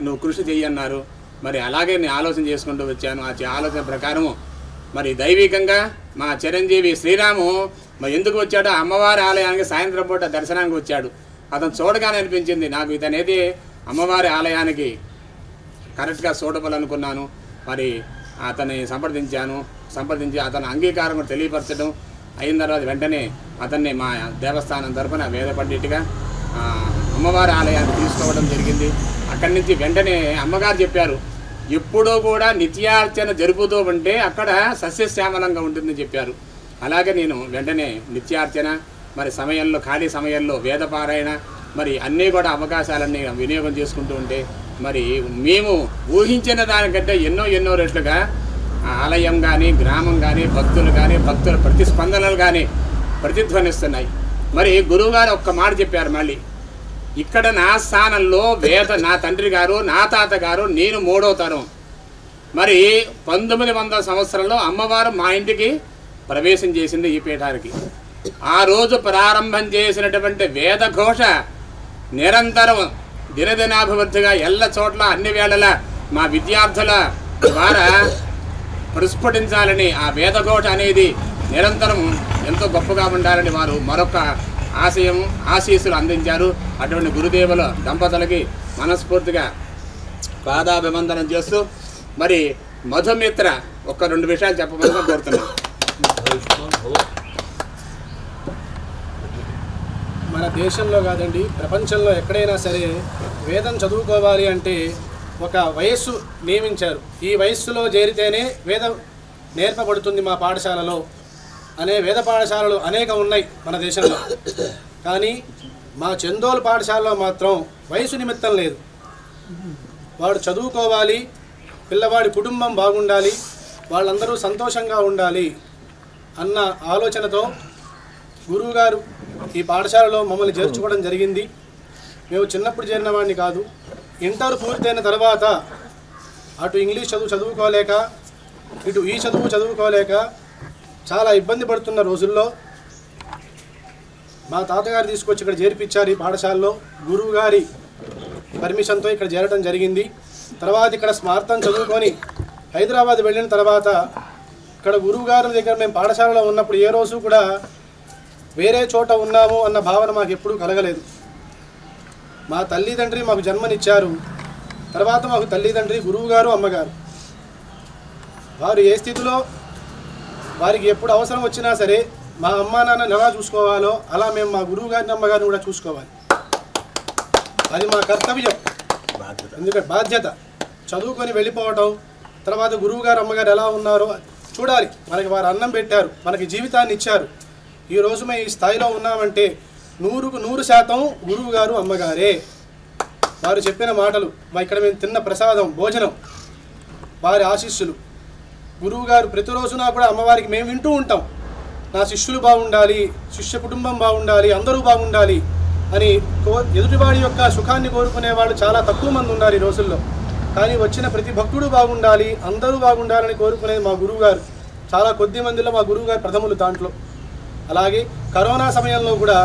నువ్వు కృషి చెయ్యన్నారు. మరి అలాగే నేను ఆలోచన చేసుకుంటూ వచ్చాను. ఆ ఆలోచన ప్రకారము మరి దైవికంగా మా చిరంజీవి శ్రీరాము మరి ఎందుకు వచ్చాడో అమ్మవారి ఆలయానికి సాయంత్రం పూట దర్శనానికి వచ్చాడు. అతను చూడగానే అనిపించింది నాకు ఇతనేది అమ్మవారి ఆలయానికి కరెక్ట్గా చూడపాలనుకున్నాను. మరి అతన్ని సంప్రదించి అతని అంగీకారం కూడా తెలియపరచడం అయిన తర్వాత వెంటనే అతన్ని మా దేవస్థానం తరఫున వేద పండితుడిగా అమ్మవారి ఆలయాన్ని తీసుకోవడం జరిగింది. అక్కడి నుంచి వెంటనే అమ్మగారు చెప్పారు, ఎప్పుడూ కూడా నిత్యార్చన జరుపుతూ ఉంటే అక్కడ సస్యశ్యామలంగా ఉంటుందని చెప్పారు. అలాగే నేను వెంటనే నిత్యార్చన మరి సమయంలో ఖాళీ సమయంలో వేదపారాయణ మరి అన్నీ కూడా అవకాశాలన్నీ వినియోగం చేసుకుంటూ ఉంటే మరి మేము ఊహించిన దానికంటే ఎన్నో రెట్లుగా ఆలయం కానీ గ్రామం కానీ భక్తులు కానీ భక్తుల ప్రతిస్పందనలు కానీ ప్రతిధ్వనిస్తున్నాయి. మరి గురువుగారు ఒక్క మాట చెప్పారు, మళ్ళీ ఇక్కడ నా స్థానంలో నా తండ్రి గారు నా తాతగారు నేను 3వ తరం. మరి 1900 సంవత్సరంలో అమ్మవారు మా ఇంటికి ప్రవేశం చేసింది ఈ పీఠానికి. ఆ రోజు ప్రారంభం చేసినటువంటి వేదఘోష నిరంతరం దినదినాభివృద్ధిగా ఎల్ల చోట్ల అన్ని వేళలా మా విద్యార్థుల ద్వారా ప్రస్ఫుటించాలని ఆ వేదఘోష అనేది నిరంతరం ఎంతో గొప్పగా ఉండాలని వారు మరొక ఆశీస్సులు అందించారు. అటువంటి గురుదేవుల దంపతులకి మనస్ఫూర్తిగా పాదాభివందనం చేస్తూ మరి మధుమిత్ర ఒక 2 విషయాలు చెప్పమని కోరుతున్నాను. మన దేశంలో కాదండి, ప్రపంచంలో ఎక్కడైనా సరే వేదం చదువుకోవాలి అంటే ఒక వయస్సు నియమించారు. ఈ వయస్సులో చేరితేనే వేదం నేర్పబడుతుంది మా పాఠశాలలో అనే వేద పాఠశాలలు అనేక ఉన్నాయి మన దేశంలో. కానీ మా చందోల్ పాఠశాలలో మాత్రం వయసు నిమిత్తం లేదు. వాడు చదువుకోవాలి, పిల్లవాడి కుటుంబం బాగుండాలి, వాళ్ళందరూ సంతోషంగా ఉండాలి అన్న ఆలోచనతో గురువుగారు ఈ పాఠశాలలో మమ్మల్ని చేర్చుకోవడం జరిగింది. మేము చిన్నప్పుడు చేరిన వాడిని కాదు. ఇంటర్ పూర్తయిన తర్వాత అటు ఇంగ్లీష్ చదువుకోలేక ఇటు ఈ చదువుకోలేక చాలా ఇబ్బంది పడుతున్న రోజుల్లో మా తాతగారు తీసుకొచ్చి ఇక్కడ చేర్పించారు. ఈ పాఠశాలలో గురువుగారి పర్మిషన్తో ఇక్కడ చేరడం జరిగింది. తర్వాత ఇక్కడ స్మార్తం చదువుకొని హైదరాబాద్ వెళ్ళిన తర్వాత ఇక్కడ గురువుగారి దగ్గర మేము పాఠశాలలో ఉన్నప్పుడు ఏ రోజు కూడా వేరే చోట ఉన్నాము అన్న భావన మాకు ఎప్పుడూ కలగలేదు. మా తల్లిదండ్రి మాకు జన్మనిచ్చారు. తర్వాత మాకు తల్లిదండ్రి గురువుగారు, అమ్మగారు. వారు ఏ స్థితిలో వారికి ఎప్పుడు అవసరం వచ్చినా సరే మా అమ్మా నాన్నని ఎలా చూసుకోవాలో అలా మేము మా గురువుగారిని అమ్మగారిని కూడా చూసుకోవాలి. అది మా కర్తవ్యం, ఎందుకంటే బాధ్యత. చదువుకొని వెళ్ళిపోవటం, తర్వాత గురువుగారు అమ్మగారు ఎలా ఉన్నారో చూడాలి. మనకి వారు అన్నం పెట్టారు, మనకి జీవితాన్ని ఇచ్చారు. ఈరోజు మేము ఈ స్థాయిలో ఉన్నామంటే 100కు 100% గురువుగారు అమ్మగారే. వారు చెప్పిన మాటలు, ఇక్కడ మేము తిన్న ప్రసాదం భోజనం, వారి ఆశీస్సులు. గురువుగారు ప్రతిరోజున కూడా అమ్మవారికి మేము వింటూ ఉంటాం, నా శిష్యులు బాగుండాలి, శిష్య కుటుంబం బాగుండాలి, అందరూ బాగుండాలి అని ఎదుటివాడి యొక్క సుఖాన్ని కోరుకునే వాళ్ళు చాలా తక్కువ మంది ఉన్నారు ఈ రోజుల్లో. కానీ వచ్చిన ప్రతి భక్తుడు బాగుండాలి, అందరూ బాగుండాలని కోరుకునేది మా గురువుగారు. చాలా కొద్ది మందిలో మా గురువుగారు ప్రథములు దాంట్లో. అలాగే కరోనా సమయంలో కూడా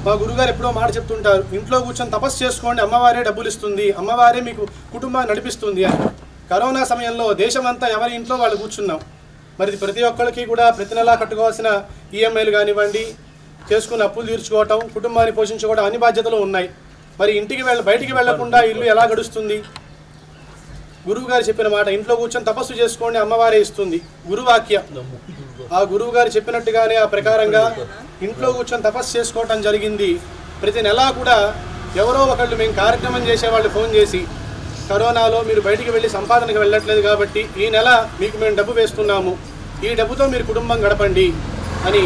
మా గురువుగారు ఎప్పుడో మాట చెప్తుంటారు, ఇంట్లో కూర్చొని తపస్సు చేసుకోండి, అమ్మవారే డబ్బులు ఇస్తుంది, అమ్మవారే మీకు కుటుంబాన్ని నడిపిస్తుంది అని. కరోనా సమయంలో దేశమంతా ఎవరి ఇంట్లో వాళ్ళు కూర్చున్నాం. మరి ప్రతి ఒక్కరికి కూడా ప్రతి నెలా కట్టుకోవాల్సిన ఈఎంఐలు కానివ్వండి, చేసుకున్న అప్పులు తీర్చుకోవటం, కుటుంబాన్ని పోషించుకోవడం అన్ని బాధ్యతలు ఉన్నాయి. మరి బయటికి వెళ్లకుండా ఇల్లు ఎలా గడుస్తుంది? గురువుగారు చెప్పిన మాట, ఇంట్లో కూర్చొని తపస్సు చేసుకోండి, అమ్మవారే ఇస్తుంది, గురువాక్యం. ఆ గురువుగారు చెప్పినట్టుగానే ఆ ప్రకారంగా ఇంట్లో కూర్చొని తపస్సు చేసుకోవటం జరిగింది. ప్రతి నెలా కూడా ఎవరో ఒకళ్ళు మేము కార్యక్రమం చేసేవాళ్ళు ఫోన్ చేసి, కరోనాలో మీరు బయటికి వెళ్ళి సంపాదనకు వెళ్ళట్లేదు కాబట్టి ఈ నెల మీకు మేము డబ్బు వేస్తున్నాము, ఈ డబ్బుతో మీరు కుటుంబం గడపండి అని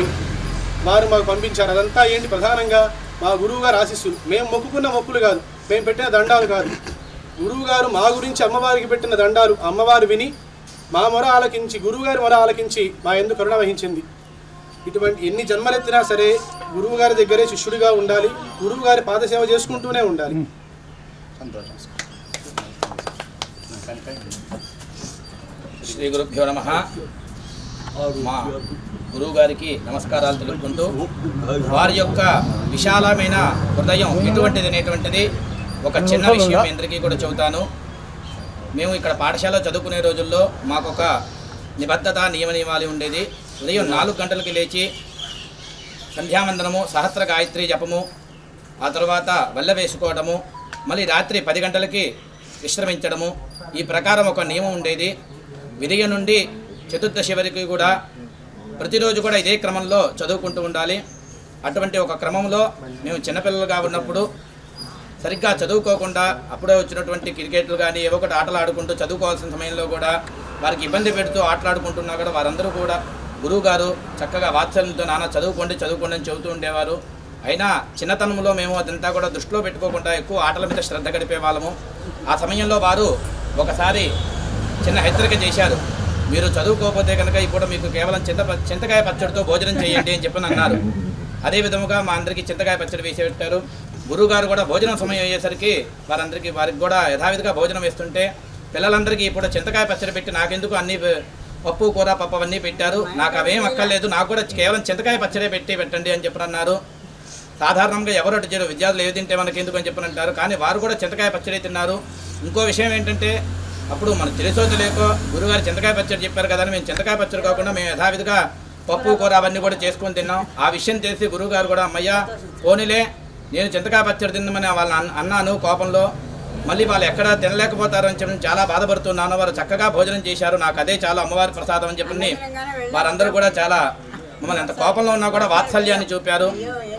వారు మాకు పంపించారు. అదంతా ఏంటి? ప్రధానంగా మా గురువుగారు ఆశీస్సులు. మేము మొక్కుకున్న మొక్కులు కాదు, మేము పెట్టిన దండాలు కాదు. గురువుగారు మా గురించి అమ్మవారికి పెట్టిన దండాలు అమ్మవారు విని మా మొర ఆలకించి, గురువుగారి మొర ఆలకించి మా యందు కరుణ వహించింది. ఇటువంటి ఎన్ని జన్మలెత్తినా సరే గురువు గారి దగ్గరే శిష్యుడిగా ఉండాలి, గురువు గారి పాదసేవ చేసుకుంటూనే ఉండాలి. సంతోషం. శ్రీ గురుభ్యో నమః. మా గురువు గారికి నమస్కారాలు తెలుపుకుంటూ వారి యొక్క విశాలమైన హృదయం ఎటువంటిది అనేటువంటిది ఒక చిన్న విషయం మీ అందరికీ కూడా చెబుతాను. మేము ఇక్కడ పాఠశాల చదువుకునే రోజుల్లో మాకు ఒక నిబద్ధత నియమాలు ఉండేది. ఉదయం 4 గంటలకి లేచి సంధ్యావందనము, సహస్ర గాయత్రి జపము, ఆ తర్వాత వల్ల వేసుకోవడము, మళ్ళీ రాత్రి 10 గంటలకి విశ్రమించడము, ఈ ప్రకారం ఒక నియమం ఉండేది. విదయ నుండి చతుర్దశి వరకు కూడా ప్రతిరోజు కూడా ఇదే క్రమంలో చదువుకుంటూ ఉండాలి. అటువంటి ఒక క్రమంలో మేము చిన్నపిల్లలుగా ఉన్నప్పుడు సరిగ్గా చదువుకోకుండా అప్పుడే వచ్చినటువంటి క్రికెట్లు కానీ ఏవో ఒకటి ఆటలు ఆడుకుంటూ చదువుకోవాల్సిన సమయంలో కూడా వారికి ఇబ్బంది పెడుతూ ఆటలాడుకుంటున్నా కూడా వారందరూ కూడా గురువు గారు చక్కగా వాత్సల్యంతో నాన్న చదువుకోండి అని చెబుతూ ఉండేవారు. అయినా చిన్నతనంలో మేము అదంతా కూడా దృష్టిలో పెట్టుకోకుండా ఎక్కువ ఆటల మీద శ్రద్ధ గడిపే వాళ్ళము. ఆ సమయంలో వారు ఒకసారి చిన్న హెచ్చరిక చేశారు. మీరు చదువుకోకపోతే కనుక ఇప్పుడు మీకు కేవలం చింతకాయ పచ్చడితో భోజనం చేయండి అని చెప్పని అన్నారు. అదే విధముగా మా అందరికీ చింతకాయ పచ్చడి వేసి పెట్టారు. గురువుగారు కూడా భోజనం సమయం అయ్యేసరికి వారికి కూడా యథావిధిగా భోజనం వేస్తుంటే పిల్లలందరికీ ఇప్పుడు చింతకాయ పచ్చడి పెట్టి నాకెందుకు అన్ని పప్పు కూర పప్పు అవన్నీ పెట్టారు, నాకు అవేం అక్కర్లేదు, నాకు కూడా కేవలం చింతకాయ పచ్చడే పెట్టండి అని చెప్పని అన్నారు. సాధారణంగా ఎవరు విద్యార్థులు ఏది తింటే మనకి ఎందుకు అని చెప్పని అంటారు, కానీ వారు కూడా చింతకాయ పచ్చడి తిన్నారు. ఇంకో విషయం ఏంటంటే అప్పుడు మనకు తెలుసో తెలియకో గురువుగారు చింతకాయ పచ్చడి చెప్పారు కదా అని మేము చింతకాయ పచ్చడి కాకుండా మేము యథావిధిగా పప్పు కూర అవన్నీ కూడా చేసుకొని తిన్నాం. ఆ విషయం తెలిసి గురువుగారు కూడా అమ్మయ్య పోనీలే నేను చింతకాయ పచ్చడి తిందామని వాళ్ళని అన్నాను కోపంలో, మళ్ళీ వాళ్ళు ఎక్కడ తినలేకపోతారని చెప్పి చాలా బాధపడుతున్నాను. వారు చక్కగా భోజనం చేశారు, నాకు అదే చాలా అమ్మవారి ప్రసాదం అని చెప్పి వారందరూ కూడా చాలా మమ్మల్ని ఎంత కోపంలో ఉన్నా కూడా వాత్సల్యాన్ని చూపారు.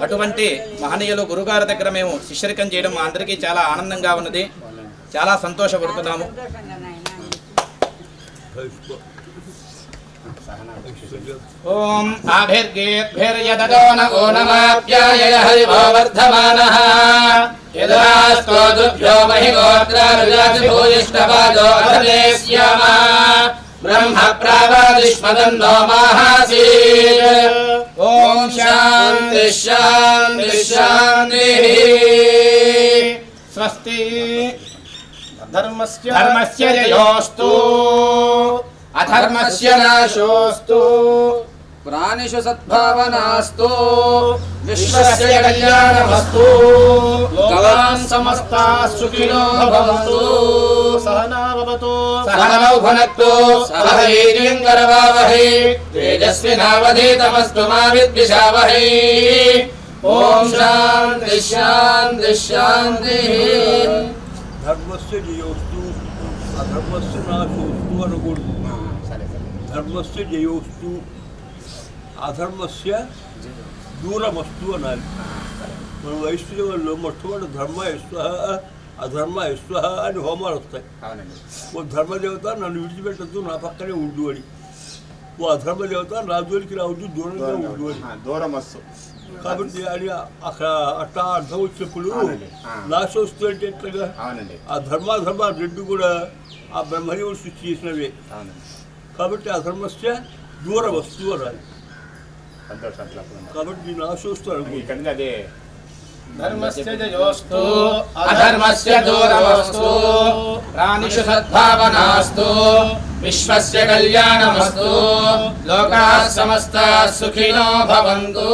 అటువంటి మహనీయులు గురుగారి దగ్గర మేము శిష్యరికం చేయడం మా అందరికీ చాలా ఆనందంగా ఉన్నది, చాలా సంతోషపడుతున్నాము. ఓం ఆభిర్గేర్భిర్యదదో నమో నమాప్యాయ హరివో వర్ధమానః యదాస్తోదుభ్యో మహిగోత్రారుజాతి భూయిష్టవాదో అధలేస్యామ బ్రహ్మ ప్రావాదిష్మదన్నో మాహాసీత్. ఓం శాంతి శాంతి శాంతి. స్వస్తి. ధర్మస్య జయోస్తు అధర్మస్య నాశోస్తు ప్రాణిషు సద్భావనాస్తు విశ్వస్య కళ్యాణమస్తు లోకాన్ సమస్తాః సుఖినో భవంతు. సహనావతు సహనౌ భునక్తు సహ వీర్యం కరవావహై తేజస్వినావధీతమస్తు మా విద్విషావహై. ఓం శాంతి శాంతి శాంతి. ధర్మస్య జయోస్తు అధర్మస్య నాశోస్తు అనకూడదు. ధర్మస్య జయోస్తు అధర్మస్య దూరమస్తు అనాలి. మన వైష్ణవుల్లో మొట్టమొదటి ధర్మ యశ్వ అధర్మ యశ్వ అని హోమాలు వస్తాయి. ఓ ధర్మదేవత నన్ను విడిచిపెట్టద్దు, నా పక్కనే ఉండు అని. ఓ అధర్మదేవత నా జోలికి రావద్దు, దూరంగా ఉండు అని. దూరమస్తు. కాబట్టి అది అక్కడ అట్లా అర్థం వచ్చినప్పుడు నాశోస్తు అంటే ఎట్లాగా ఆ ధర్మాధర్మ రెండు కూడా ఆ బ్రహ్మదేవుడు సృష్టి చేసినవే. కాబట్టి ఆ ధర్మస్య దూర వస్తువు అనాలి. కాబట్టి నాశోస్తు అనుకుంటుంది. అదే ధర్మస్య జయోస్తు అధర్మస్య దూరమస్తు ప్రాణిషు సద్భావనాస్తు విశ్వస్య కళ్యాణమస్తు లోకాః సమస్తాః సుఖినో భవంతు.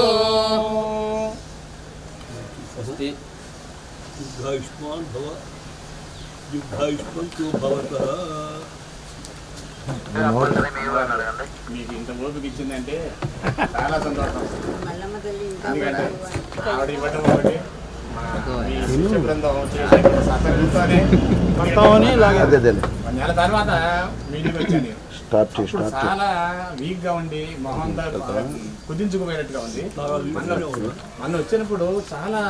దీర్ఘాయుష్మాన్ భవ దీర్ఘాయుష్మంతో భవతః. మీకు ఇంత ఓపిక ఇచ్చిందంటే చాలా సంతోషం. మల్లమ్మ తల్లి ఇంకా ఎందుకంటే ఆవిడ ఇవ్వటం ఒకటి, మీ శిష్య బృందం చేసే సహకరించుతోనే నెల తర్వాత మీటింగ్ వచ్చాను. చాలా వీక్ గా ఉండి మొహం కుదించుకుపోయినట్టుగా ఉంది. మొన్న వచ్చినప్పుడు చాలా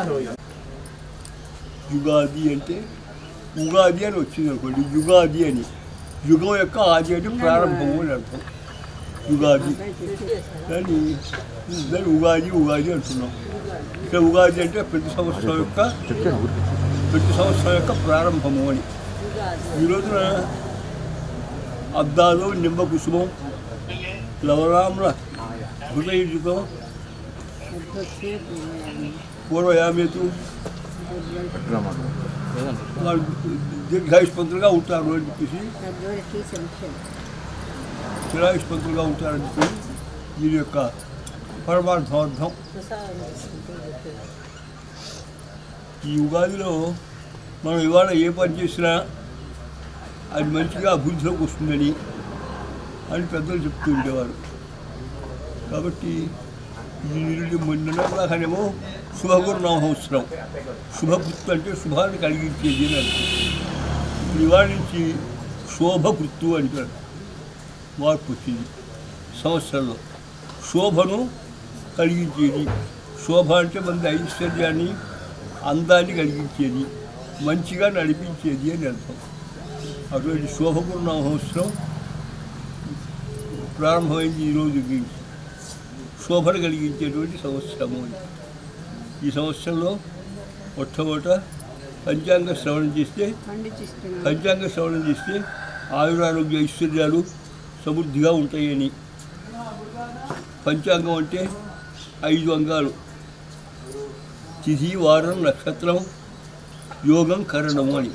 యుగాది అంటే ఉగాది అని వచ్చింది అనుకోండి. యుగాది అని యుగం యొక్క ఆది అంటే ప్రారంభము అని అర్థం. యుగాది దాన్ని ఉగాది అంటున్నాం. ఇక్కడ ఉగాది అంటే ప్రతి సంవత్సరం యొక్క ప్రారంభము అని. ఈ రోజున అద్దాలు నిమ్మ కుసుమం లవరాముల हृदययुक्तं పూర్వయామే వాళ్ళు దీర్ఘాయుష్మంతులుగా ఉంటారు అని చెప్పేసి చిరాయుష్మంతులుగా ఉంటారని చెప్పి దీని యొక్క పరమార్థార్థం. ఈ ఉగాదిలో మనం ఇవాళ ఏ పని చేసినా అది మంచిగా అభివృద్ధిలోకి వస్తుందని అని పెద్దలు చెప్తూ ఉండేవారు. కాబట్టి ఈ మొన్నలాగానేమో శుభగురునామ సంవత్సరం, శుభకృత్తు అంటే శుభాన్ని కలిగించేది అని అర్థం. ఇవాళ నుంచి శోభకృత్తు అంటారు, మార్పు వచ్చింది సంవత్సరంలో. శోభను కలిగించేది, శోభ అంటే మన ఐశ్వర్యాన్ని అందాన్ని కలిగించేది, మంచిగా నడిపించేది అని అర్థం. అటువంటి శోభగురునామ సంవత్సరం ప్రారంభమైంది ఈరోజు నుంచి. శోభను కలిగించేటువంటి సంవత్సరము అని. ఈ సంవత్సరంలో మొట్టమొదట పంచాంగ శ్రవణం చేస్తే ఆయురారోగ్య ఐశ్వర్యాలు సమృద్ధిగా ఉంటాయని. పంచాంగం అంటే 5 అంగాలు: తిథి, వారం, నక్షత్రం, యోగం, కరణం అని.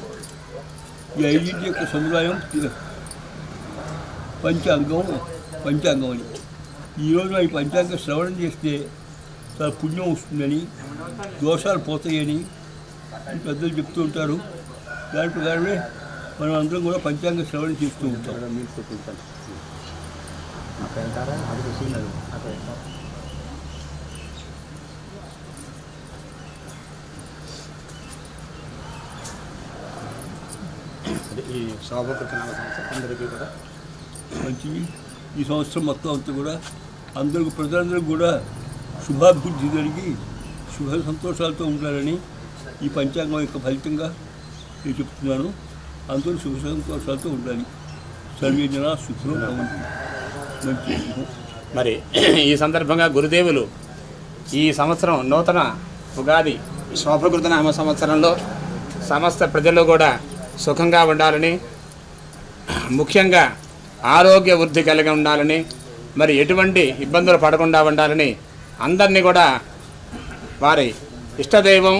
ఈ 5 యొక్క సముదాయం పంచాంగం అని. ఈరోజు ఈ పంచాంగ శ్రవణం చేస్తే చాలా పుణ్యం వస్తుందని, దోషాలు పోతాయని పెద్దలు చెప్తూ ఉంటారు. దాని ప్రకారమే మనం అందరం కూడా పంచాంగ శ్రవణం చేస్తూ ఉంటాం. ఈ శోభకృత అందరికీ కూడా మంచిది. ఈ సంవత్సరం మొత్తం అంతా కూడా అందరికి, ప్రజలందరికీ కూడా శుభాభివృద్ధి జరిగి శుభ సంతోషాలతో ఉండాలని ఈ పంచాంగం యొక్క ఫలితంగా నేను చెప్తున్నాను. అందరూ శుభ సంతోషాలతో ఉండాలి. సర్వే జనా సుఖినో భవంతు. మంచి. మరి ఈ సందర్భంగా గురుదేవులు ఈ సంవత్సరం నూతన ఉగాది శోభకృత నామ సంవత్సరంలో సమస్త ప్రజలు కూడా సుఖంగా ఉండాలని, ముఖ్యంగా ఆరోగ్య వృద్ధి కలిగి ఉండాలని, మరి ఎటువంటి ఇబ్బందులు పడకుండా ఉండాలని అందరినీ కూడా వారి ఇష్టదైవం,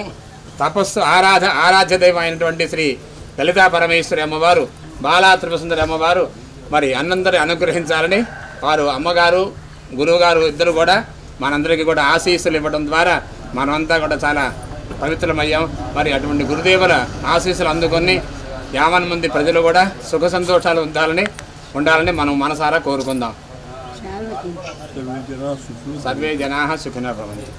తపస్సు ఆరాధ్య దైవం అయినటువంటి శ్రీ లలితా పరమేశ్వరి అమ్మవారు, బాలా త్రిపురసుందరి అమ్మవారు మరి అన్నందరి అనుగ్రహించాలని వారు అమ్మగారు, గురువుగారు ఇద్దరు కూడా మనందరికీ కూడా ఆశీస్సులు ఇవ్వడం ద్వారా మనమంతా కూడా చాలా పవిత్రమయ్యాం. మరి అటువంటి గురుదేవుల ఆశీస్సులు అందుకొని యావన్ మంది ప్రజలు కూడా సుఖ సంతోషాలు ఉండాలని మనం మనసారా కోరుకుందాం. సర్వే జనా సుఖినో భవంతు.